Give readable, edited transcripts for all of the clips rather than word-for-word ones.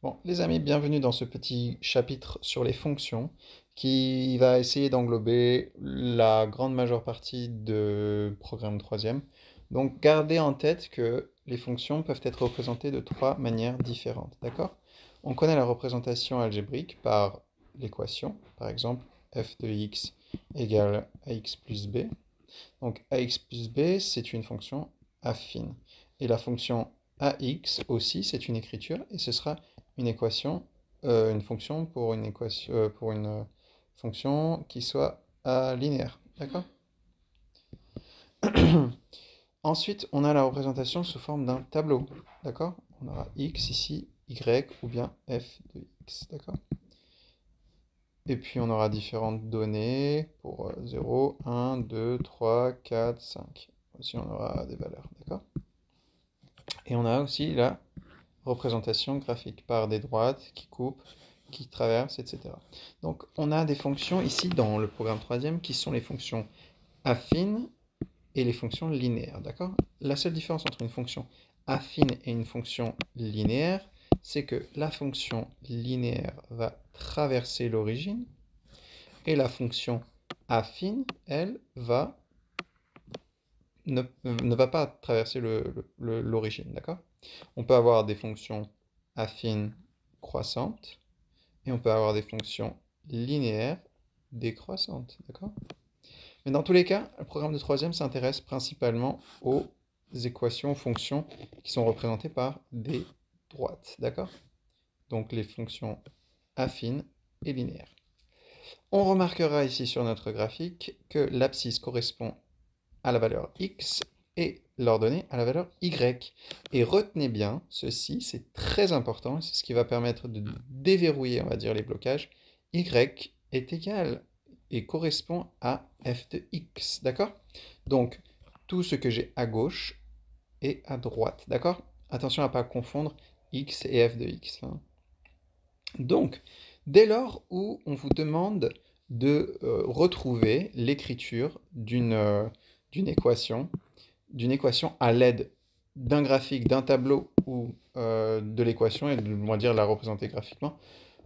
Bon, les amis, bienvenue dans ce petit chapitre sur les fonctions qui va essayer d'englober la grande majeure partie de programme troisième. Donc, gardez en tête que les fonctions peuvent être représentées de trois manières différentes, d'accord? On connaît la représentation algébrique par l'équation, par exemple, f de x égale ax plus b. Donc, ax plus b, c'est une fonction affine. Et la fonction ax aussi, c'est une écriture, et ce sera une équation, une fonction pour une fonction qui soit linéaire. D'accord? Ensuite, on a la représentation sous forme d'un tableau. D'accord? On aura x ici, y ou bien f de x. D'accord? Et puis on aura différentes données pour 0, 1, 2, 3, 4, 5. Aussi on aura des valeurs. D'accord? Et on a aussi la représentation graphique par des droites qui coupent, qui traversent, etc. Donc on a des fonctions ici dans le programme troisième qui sont les fonctions affines et les fonctions linéaires, d'accord? La seule différence entre une fonction affine et une fonction linéaire, c'est que la fonction linéaire va traverser l'origine et la fonction affine, elle, ne va pas traverser l'origine, d'accord? On peut avoir des fonctions affines croissantes et on peut avoir des fonctions linéaires décroissantes, d'accord? Mais dans tous les cas, le programme de troisième s'intéresse principalement aux équations, aux fonctions qui sont représentées par des droites, d'accord? Donc les fonctions affines et linéaires. On remarquera ici sur notre graphique que l'abscisse correspond à la valeur x et l'ordonnée à la valeur y. Et retenez bien, ceci c'est très important, c'est ce qui va permettre de déverrouiller, on va dire, les blocages. Y est égal et correspond à f de x, d'accord? Donc, tout ce que j'ai à gauche est à droite, d'accord? Attention à ne pas confondre x et f de x. Hein. Donc, dès lors où on vous demande de retrouver l'écriture d'une équation, à l'aide d'un graphique, d'un tableau ou de l'équation, et de, on va dire, la représenter graphiquement,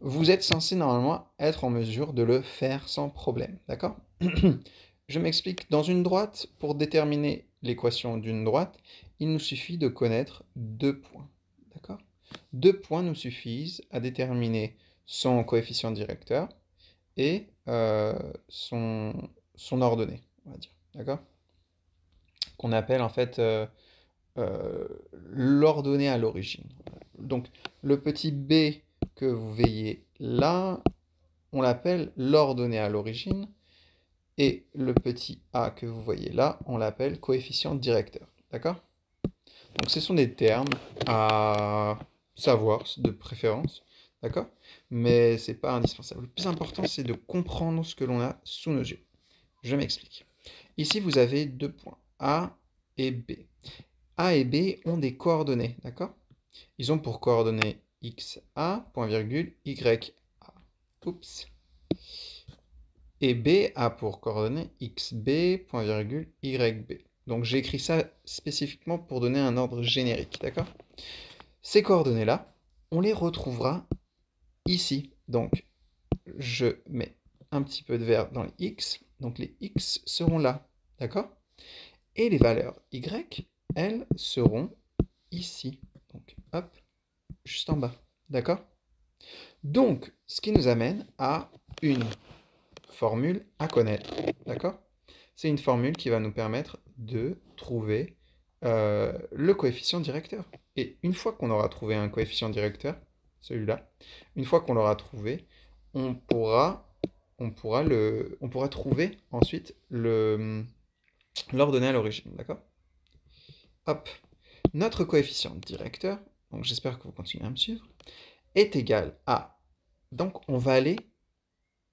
vous êtes censé normalement être en mesure de le faire sans problème. D'accord? Je m'explique. Dans une droite, pour déterminer l'équation d'une droite, il nous suffit de connaître deux points. D'accord? Deux points nous suffisent à déterminer son coefficient directeur et son ordonnée, on va dire. D'accord? Qu'on appelle en fait l'ordonnée à l'origine. Donc le petit b que vous voyez là, on l'appelle l'ordonnée à l'origine, et le petit a que vous voyez là, on l'appelle coefficient directeur. D'accord? Donc ce sont des termes à savoir de préférence, d'accord? Mais c'est pas indispensable. Le plus important, c'est de comprendre ce que l'on a sous nos yeux. Je m'explique. Ici, vous avez deux points, A et B. A et B ont des coordonnées, d'accord? Ils ont pour coordonnées XA, point virgule, YA. Oups. Et B a pour coordonnées XB, point virgule, YB. Donc j'ai écrit ça spécifiquement pour donner un ordre générique, d'accord? Ces coordonnées-là, on les retrouvera ici. Donc je mets un petit peu de vert dans les X. Donc les X seront là, d'accord? Et les valeurs Y, elles seront ici. Donc hop, juste en bas, d'accord? Donc, ce qui nous amène à une formule à connaître, d'accord? C'est une formule qui va nous permettre de trouver le coefficient directeur. Et une fois qu'on aura trouvé un coefficient directeur, celui-là, une fois qu'on l'aura trouvé, on pourra trouver ensuite l'ordonnée à l'origine, d'accord? Hop, notre coefficient directeur, donc j'espère que vous continuez à me suivre, est égal à, donc on va aller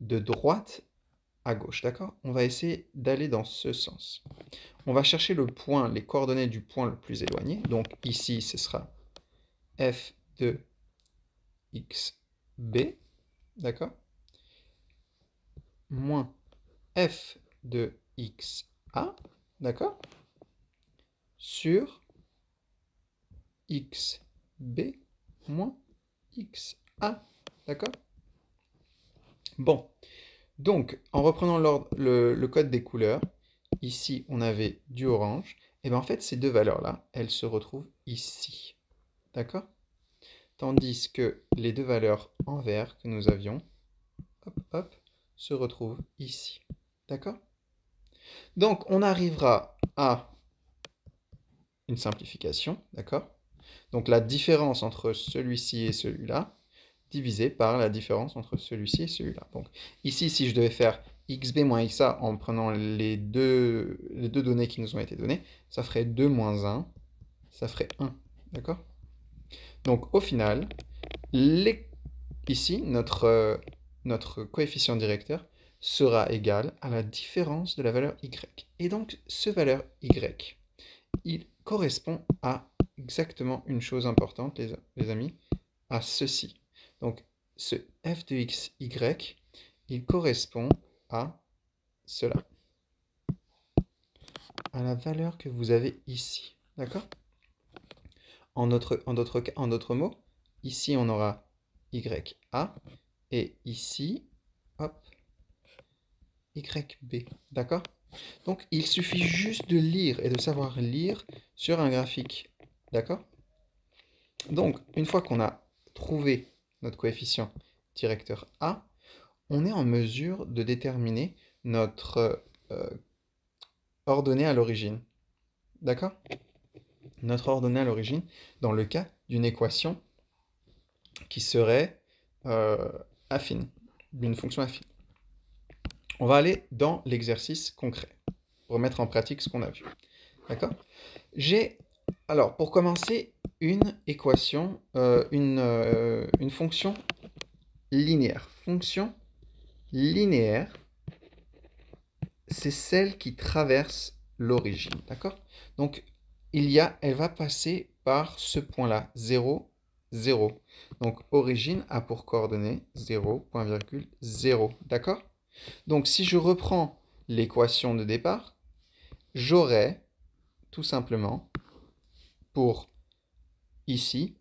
de droite à gauche, d'accord? On va essayer d'aller dans ce sens. On va chercher le point, les coordonnées du point le plus éloigné. Donc ici, ce sera f de xb, d'accord? Moins f de xa, d'accord? Sur xb moins XA. D'accord? Bon, donc en reprenant le code des couleurs, ici on avait du orange, et bien en fait ces deux valeurs-là, elles se retrouvent ici. D'accord? Tandis que les deux valeurs en vert que nous avions, hop, hop, se retrouvent ici. D'accord? Donc on arrivera à une simplification, d'accord? Donc la différence entre celui-ci et celui-là, divisé par la différence entre celui-ci et celui-là. Donc ici, si je devais faire xb moins xa en prenant les deux données qui nous ont été données, ça ferait 2 moins 1, ça ferait 1. D'accord? Donc au final, ici, notre coefficient directeur sera égal à la différence de la valeur y. Et donc, ce valeur y, il correspond à exactement une chose importante, les amis, à ceci. Donc, ce f de x, y, il correspond à cela, à la valeur que vous avez ici. D'accord? En d'autres mots, ici, on aura YA, et ici, hop, YB. D'accord? Donc, il suffit juste de lire et de savoir lire sur un graphique. D'accord? Donc, une fois qu'on a trouvé notre coefficient directeur A, on est en mesure de déterminer notre ordonnée à l'origine. D'accord? Notre ordonnée à l'origine dans le cas d'une équation qui serait affine, d'une fonction affine. On va aller dans l'exercice concret pour mettre en pratique ce qu'on a vu. D'accord? Alors, pour commencer, une équation, une fonction linéaire. Fonction linéaire, c'est celle qui traverse l'origine. D'accord? Donc, elle va passer par ce point-là, 0, 0. Donc, origine a pour coordonnée 0,0. D'accord? Donc, si je reprends l'équation de départ, j'aurai tout simplement pour ici,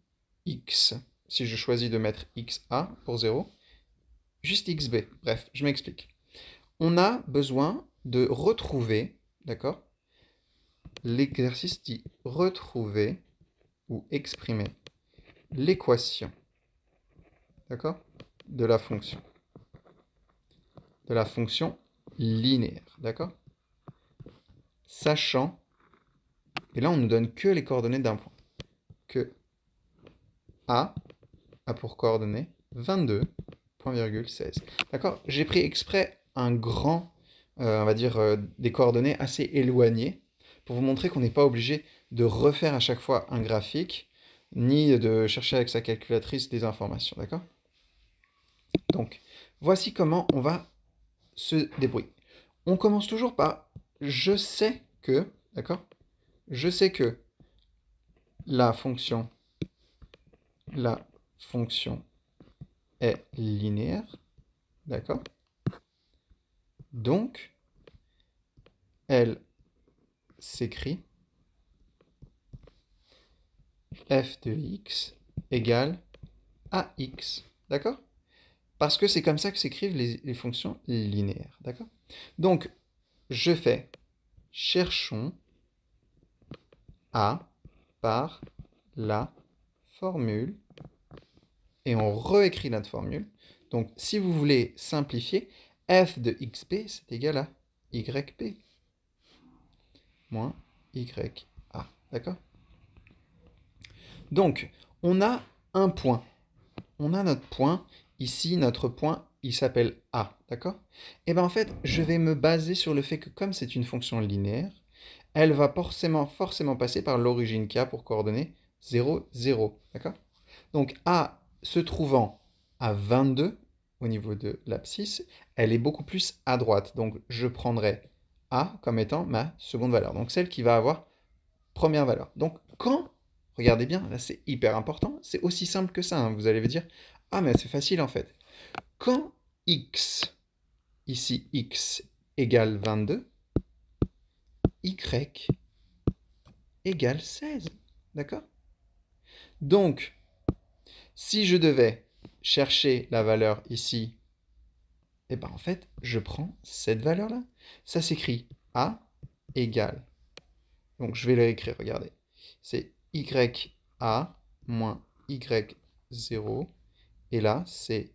x, si je choisis de mettre xa pour 0, juste xb. Bref, je m'explique. On a besoin de retrouver, d'accord? L'exercice dit retrouver ou exprimer l'équation, d'accord? De la fonction linéaire, d'accord? Sachant, et là on ne donne que les coordonnées d'un point, que a pour coordonnées 22,16. D'accord? J'ai pris exprès un grand, on va dire, des coordonnées assez éloignées, pour vous montrer qu'on n'est pas obligé de refaire à chaque fois un graphique, ni de chercher avec sa calculatrice des informations, d'accord? Donc, voici comment on va se débrouiller. On commence toujours par « je sais que », d'accord? Je sais que la fonction est linéaire, d'accord? Donc, elle s'écrit f de x égale ax, d'accord? Parce que c'est comme ça que s'écrivent les fonctions linéaires, d'accord? Donc, je fais cherchons a par la formule, et on réécrit notre formule. Donc, si vous voulez simplifier, f de xp, c'est égal à yp moins ya. D'accord? Donc, on a un point. On a notre point. Ici, notre point, il s'appelle a. D'accord? Et bien, en fait, je vais me baser sur le fait que comme c'est une fonction linéaire, elle va forcément passer par l'origine qui a pour coordonnées 0, 0. D'accord? Donc, a se trouvant à 22 au niveau de l'abscisse, elle est beaucoup plus à droite. Donc, je prendrai a comme étant ma seconde valeur. Donc, celle qui va avoir première valeur. Donc, regardez bien, là c'est hyper important, c'est aussi simple que ça. Hein. Vous allez vous dire, ah mais c'est facile en fait. Quand x, ici x égale 22, y égale 16. D'accord? Donc, Si je devais chercher la valeur ici, et ben en fait, je prends cette valeur-là. Ça s'écrit A égale. Donc je vais l'écrire, regardez. C'est YA moins Y0. Et là, c'est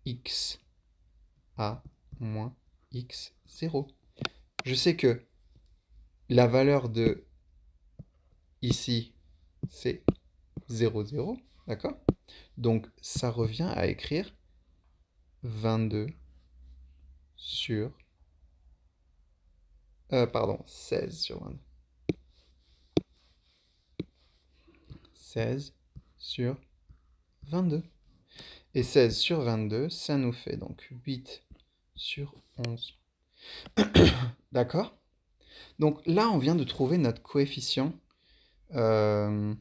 XA moins X0. Je sais que la valeur de ici, c'est 0, 0, d'accord? Donc ça revient à écrire 22 sur... pardon, 16 sur 22. 16 sur 22. Et 16 sur 22, ça nous fait donc 8 sur 11. D'accord? Donc là, on vient de trouver euh,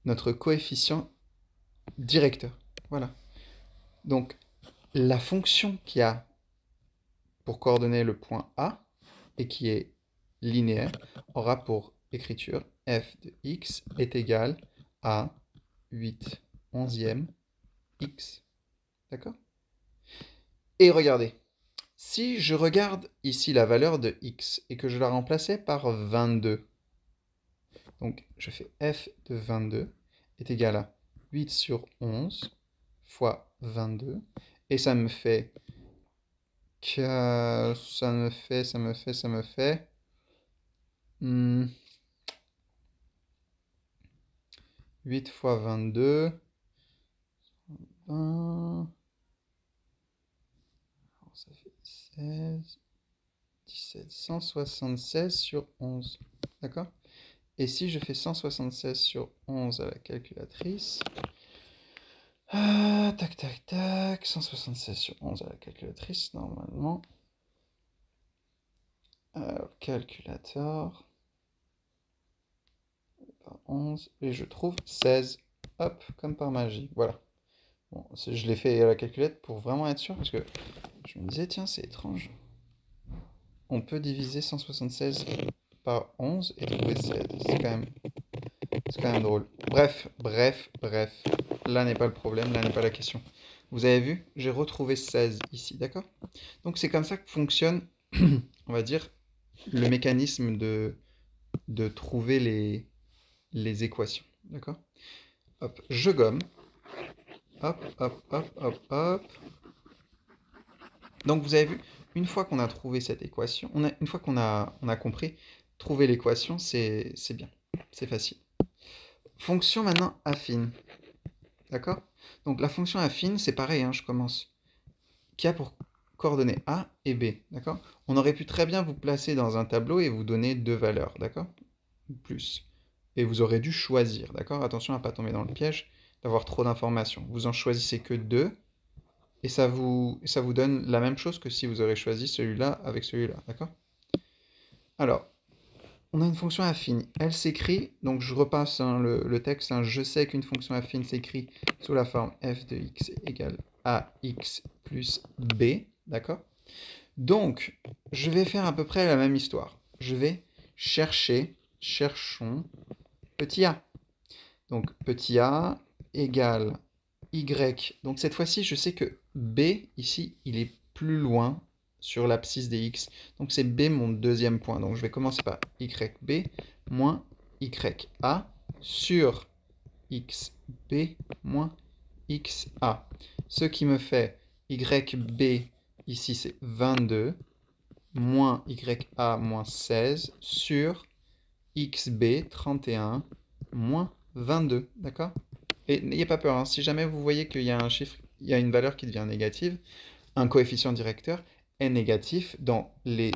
notre coefficient directeur. Voilà. Donc la fonction qui a pour coordonner le point A et qui est linéaire aura pour écriture f de x est égal à 8 onzième x. D'accord? Et regardez, si je regarde ici la valeur de x et que je la remplaçais par 22, donc je fais f de 22 est égal à 8 sur 11 fois 22, et ça me fait 8 fois 22, 20, ça fait 16, 17, 176 sur 11. D'accord? Et si je fais 176 sur 11 à la calculatrice, tac, tac, tac, 176 sur 11 à la calculatrice, normalement. Alors, calculateur, par 11, et je trouve 16. Hop, comme par magie, voilà. Bon, je l'ai fait à la calculette pour vraiment être sûr, parce que je me disais, tiens, c'est étrange. On peut diviser 176 par 11 et trouver 16. C'est quand même drôle. Bref. Là n'est pas le problème, là n'est pas la question. Vous avez vu, j'ai retrouvé 16 ici, d'accord? Donc c'est comme ça que fonctionne, on va dire, le mécanisme de trouver les équations, d'accord? Hop, je gomme. Hop. Donc vous avez vu, une fois qu'on a trouvé cette équation, une fois qu'on a compris, trouver l'équation, c'est bien, c'est facile. Fonction maintenant affine, d'accord? Donc la fonction affine, c'est pareil, hein, je commence, qui a pour coordonnées A et B, d'accord? On aurait pu très bien vous placer dans un tableau et vous donner deux valeurs, d'accord? Plus. Et vous aurez dû choisir, d'accord? Attention à ne pas tomber dans le piège d'avoir trop d'informations. Vous en choisissez que deux, et ça vous donne la même chose que si vous aurez choisi celui-là avec celui-là, d'accord? Alors, on a une fonction affine. Elle s'écrit, donc je repasse hein, le texte, hein, je sais qu'une fonction affine s'écrit sous la forme f de x égale ax plus b, d'accord? Donc, je vais faire à peu près la même histoire. Je vais cherchons petit a. Donc, petit a égale y. Donc, cette fois-ci, je sais que b, ici, il est plus loin sur l'abscisse des x. Donc, c'est b mon deuxième point. Donc, je vais commencer par yb moins ya sur xb moins xa. Ce qui me fait yb, ici, c'est 22, moins ya moins 16 sur xb 31 moins 22, d'accord? Et n'ayez pas peur, hein, si jamais vous voyez qu'il y a un chiffre, il y a une valeur qui devient négative, un coefficient directeur est négatif dans les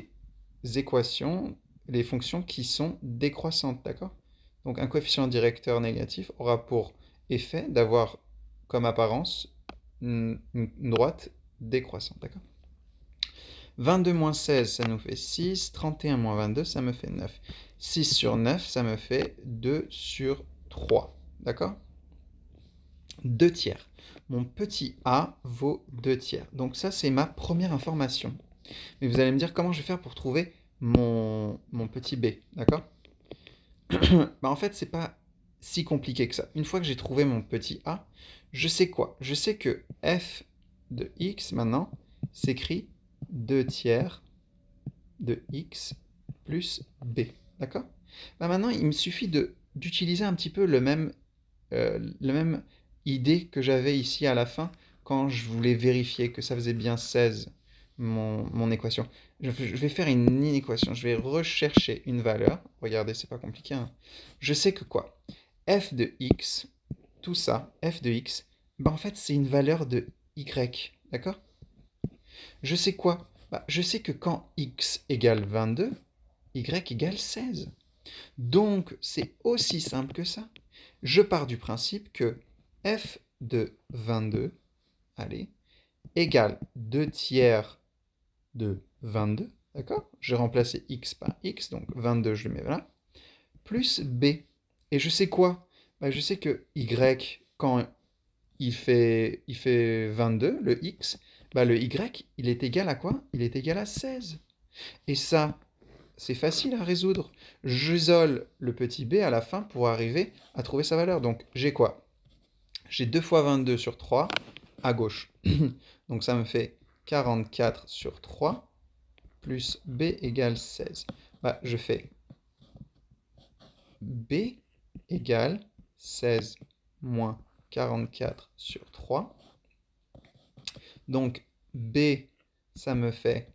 équations, les fonctions qui sont décroissantes, d'accord? Donc un coefficient directeur négatif aura pour effet d'avoir comme apparence une droite décroissante, d'accord? 22 moins 16, ça nous fait 6. 31 moins 22, ça me fait 9. 6 sur 9, ça me fait 2 sur 3. D'accord? 2 tiers. Mon petit a vaut 2 tiers. Donc ça, c'est ma première information. Mais vous allez me dire comment je vais faire pour trouver mon petit b. D'accord? En fait, c'est pas si compliqué que ça. Une fois que j'ai trouvé mon petit a, je sais quoi? Je sais que f de x, maintenant, s'écrit 2 tiers de x plus b. D'accord? Bah maintenant, il me suffit d'utiliser un petit peu le même idée que j'avais ici à la fin quand je voulais vérifier que ça faisait bien 16, mon équation. Je vais faire une équation, je vais rechercher une valeur. Regardez, c'est pas compliqué, hein. Je sais que quoi? F de x, tout ça, f de x, bah en fait c'est une valeur de y, d'accord? Je sais quoi? Bah, je sais que quand x égale 22, y égale 16. Donc c'est aussi simple que ça. Je pars du principe que f de 22, allez, égale 2 tiers de 22, d'accord? Je vais remplacer x par x, donc 22 je le mets là, plus b. Et je sais quoi? Bah, je sais que y, quand il fait 22, le x, bah, le y, il est égal à quoi? Il est égal à 16. Et ça, c'est facile à résoudre. J'isole le petit b à la fin pour arriver à trouver sa valeur. Donc j'ai quoi? J'ai 2 fois 22 sur 3 à gauche. Donc ça me fait 44 sur 3 plus b égale 16. Bah, je fais b égale 16 moins 44 sur 3. Donc b, ça me fait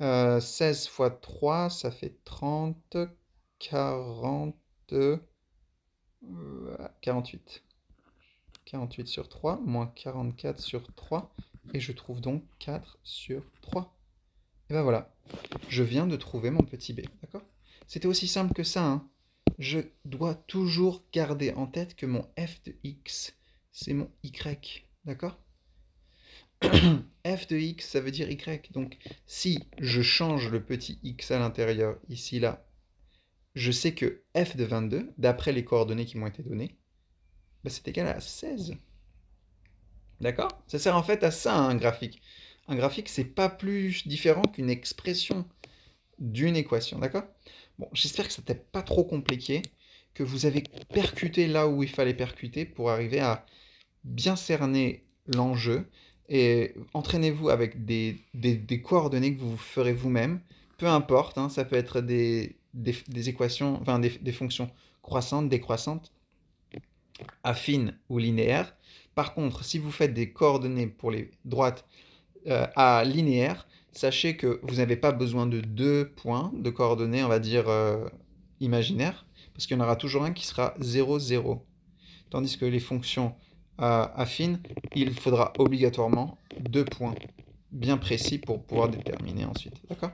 16 fois 3, ça fait 30, 40, 48. 48 sur 3, moins 44 sur 3, et je trouve donc 4 sur 3. Et ben voilà, je viens de trouver mon petit b, d'accord? C'était aussi simple que ça, hein. Je dois toujours garder en tête que mon f de x, c'est mon y, d'accord? F de x, ça veut dire y. Donc, si je change le petit x à l'intérieur, ici, là, je sais que f de 22, d'après les coordonnées qui m'ont été données, bah, c'est égal à 16. D'accord? Ça sert en fait à ça, un graphique. Un graphique, c'est pas plus différent qu'une expression d'une équation. D'accord? Bon, j'espère que ça n'était pas trop compliqué, que vous avez percuté là où il fallait percuter pour arriver à bien cerner l'enjeu et entraînez-vous avec des coordonnées que vous ferez vous-même. Peu importe, hein, ça peut être des équations, enfin des fonctions croissantes, décroissantes, affines ou linéaires. Par contre, si vous faites des coordonnées pour les droites à linéaires, sachez que vous n'avez pas besoin de deux points de coordonnées, on va dire imaginaires, parce qu'il y en aura toujours un qui sera 0, 0. Tandis que les fonctions affines, il faudra obligatoirement deux points bien précis pour pouvoir déterminer ensuite. D'accord?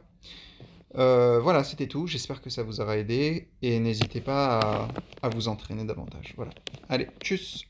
Voilà, c'était tout. J'espère que ça vous aura aidé et n'hésitez pas à vous entraîner davantage. Voilà. Allez, tchuss!